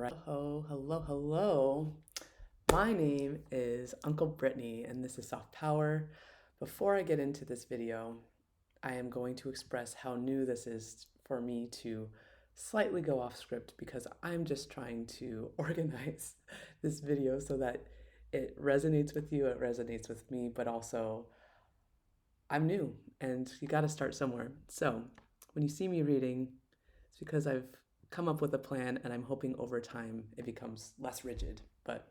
right. Hello. My name is Uncle Brittany, and this is Soft Power. Before I get into this video, I am going to express how new this is for me to slightly go off script because I'm just trying to organize this video so that it resonates with you, it resonates with me, but also I'm new and you got to start somewhere. So when you see me reading, it's because I've come up with a plan and I'm hoping over time it becomes less rigid. But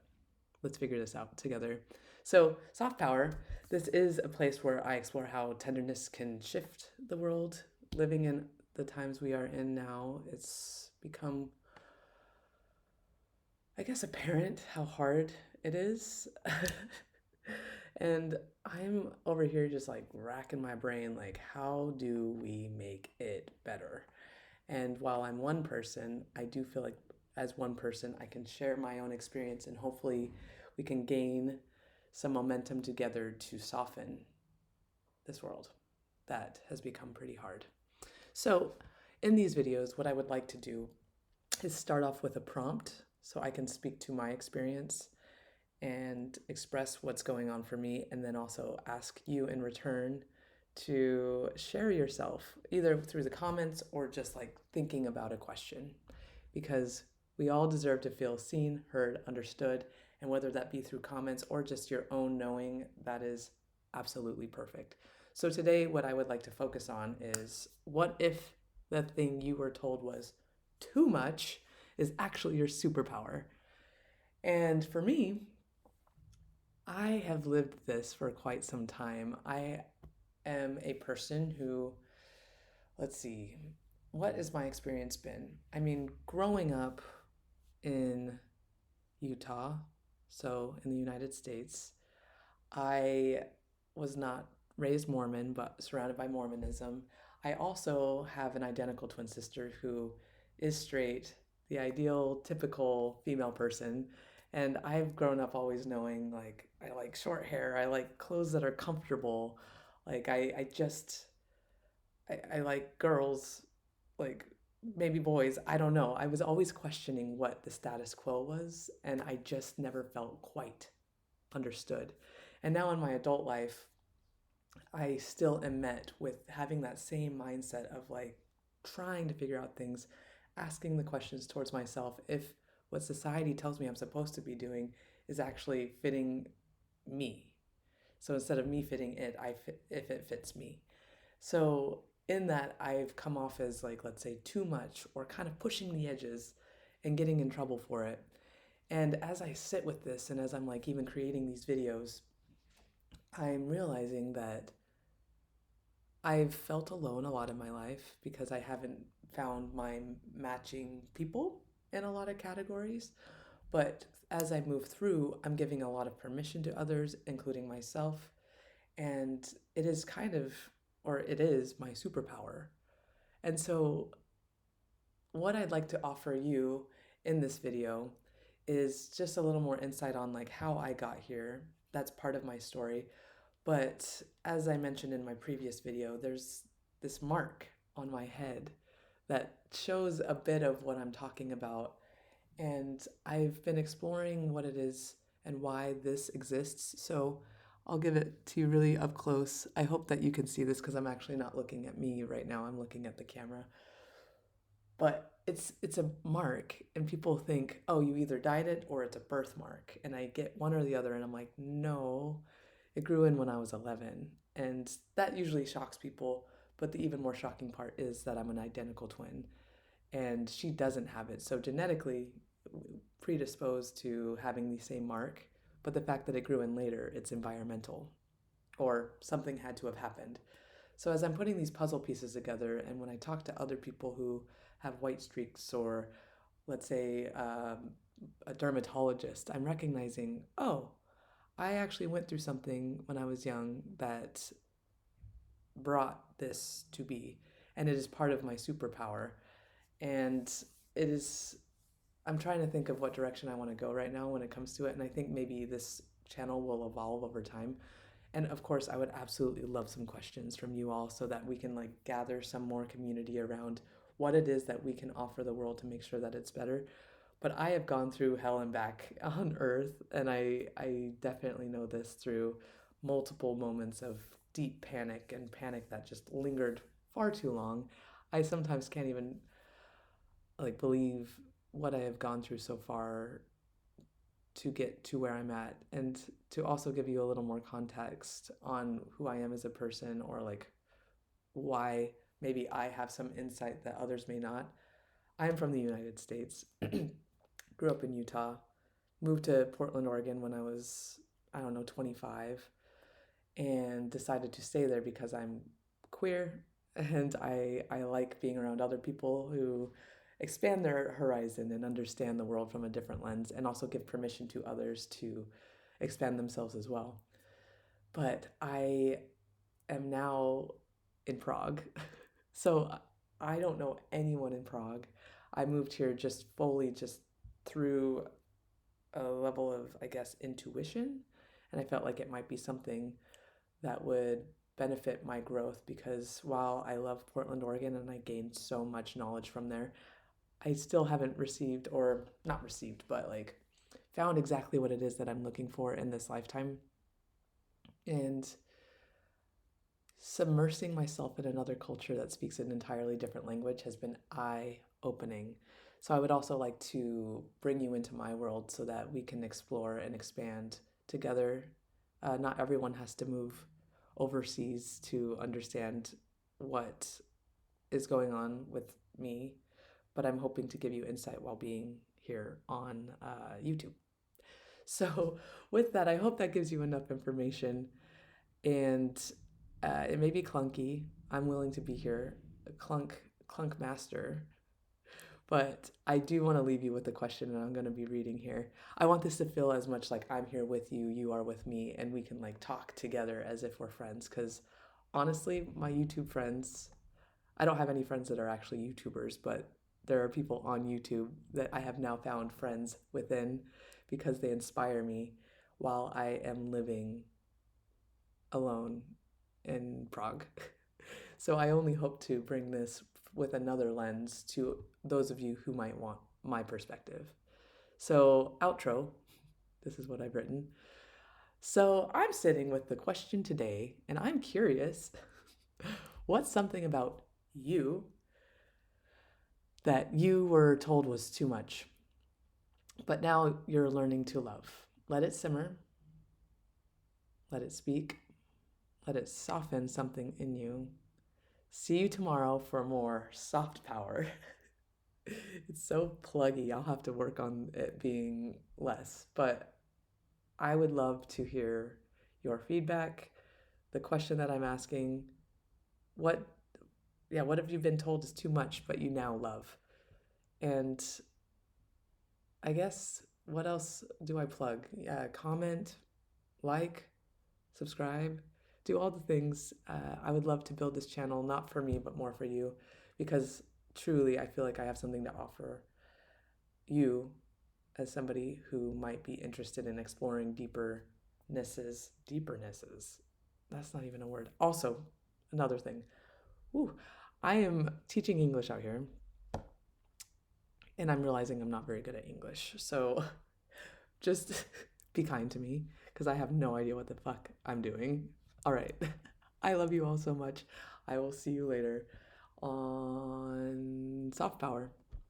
let's figure this out together. So, soft power, this is a place where I explore how tenderness can shift the world. Living in the times we are in now, it's become, I guess, apparent how hard it is. And I'm over here just like racking my brain, like, how do we make it better? And while I'm one person, I do feel like as one person, I can share my own experience and hopefully we can gain some momentum together to soften this world that has become pretty hard. So, in these videos, what I would like to do is start off with a prompt so I can speak to my experience and express what's going on for me, and then also ask you in return to share yourself either through the comments or just like thinking about a question, because we all deserve to feel seen, heard, understood, and whether that be through comments or just your own knowing, that is absolutely perfect. So today what I would like to focus on is, what if the thing you were told was too much is actually your superpower? And for me, I have lived this for quite some time. I am a person who, let's see, what has my experience been? I mean, growing up in Utah, so in the United States, I was not raised Mormon, but surrounded by Mormonism. I also have an identical twin sister who is straight, the ideal, typical female person. And I've grown up always knowing, like, I like short hair, I like clothes that are comfortable. Like, I like girls, like maybe boys, I don't know. I was always questioning what the status quo was, and I just never felt quite understood. And now in my adult life, I still am met with having that same mindset of like trying to figure out things, asking the questions towards myself if what society tells me I'm supposed to be doing is actually fitting me. So instead of me fitting it, I fit if it fits me. So in that, I've come off as like, let's say, too much or kind of pushing the edges and getting in trouble for it. And as I sit with this and as I'm like even creating these videos, I'm realizing that I've felt alone a lot in my life because I haven't found my matching people in a lot of categories. But as I move through, I'm giving a lot of permission to others, including myself. And it is kind of, or it is my superpower. And so, what I'd like to offer you in this video is just a little more insight on like how I got here. That's part of my story. But as I mentioned in my previous video, there's this mark on my head that shows a bit of what I'm talking about. And I've been exploring what it is and why this exists. So I'll give it to you really up close. I hope that you can see this because I'm actually not looking at me right now. I'm looking at the camera. But it's a mark, and people think, oh, you either dyed it or it's a birthmark. And I get one or the other, and I'm like, no, it grew in when I was 11. And that usually shocks people. But the even more shocking part is that I'm an identical twin, and she doesn't have it. So genetically predisposed to having the same mark, but the fact that it grew in later, it's environmental or something had to have happened. So as I'm putting these puzzle pieces together, and when I talk to other people who have white streaks, or let's say a dermatologist, I'm recognizing, oh, I actually went through something when I was young that brought this to be, and it is part of my superpower. And it is, I'm trying to think of what direction I want to go right now when it comes to it. And I think maybe this channel will evolve over time. And of course, I would absolutely love some questions from you all so that we can like gather some more community around what it is that we can offer the world to make sure that it's better. But I have gone through hell and back on earth, and I definitely know this through multiple moments of deep panic and panic that just lingered far too long. I sometimes can't even like believe what I have gone through so far to get to where I'm at, and to also give you a little more context on who I am as a person, or like why maybe I have some insight that others may not. I am from the United States. Grew up in Utah, moved to Portland, Oregon when I was, I don't know, 25, and decided to stay there because I'm queer and I like being around other people who expand their horizon and understand the world from a different lens, and also give permission to others to expand themselves as well. But I am now in Prague. So I don't know anyone in Prague. I moved here just fully just through a level of, I guess, intuition. And I felt like it might be something that would benefit my growth, because while I love Portland, Oregon, and I gained so much knowledge from there, I still haven't received, or not received, but like found exactly what it is that I'm looking for in this lifetime. And submersing myself in another culture that speaks an entirely different language has been eye opening. So I would also like to bring you into my world so that we can explore and expand together. Not everyone has to move overseas to understand what is going on with me, but I'm hoping to give you insight while being here on YouTube. So, with that, I hope that gives you enough information, and it may be clunky. I'm willing to be here, clunk master. But I do want to leave you with the question that I'm going to be reading here. I want this to feel as much like I'm here with you, you are with me, and we can like talk together as if we're friends. Because honestly, my YouTube friends, I don't have any friends that are actually YouTubers, but there are people on YouTube that I have now found friends within, because they inspire me while I am living alone in Prague. So I only hope to bring this with another lens to those of you who might want my perspective. So, outro, this is what I've written. So, I'm sitting with the question today, and I'm curious, what's something about you that you were told was too much, but now you're learning to love? Let it simmer, let it speak, let it soften something in you. See you tomorrow for more soft power. It's so pluggy. I'll have to work on it being less, but I would love to hear your feedback. The question that I'm asking, what what have you been told is too much but you now love? And I guess, what else do I plug? Yeah, comment, like, subscribe, do all the things. I would love to build this channel, not for me, but more for you, because truly I feel like I have something to offer you as somebody who might be interested in exploring deepernesses. That's not even a word. Also, another thing. Ooh, I am teaching English out here, and I'm realizing I'm not very good at English. So just be kind to me, because I have no idea what the fuck I'm doing. All right. I love you all so much. I will see you later on Soft Power.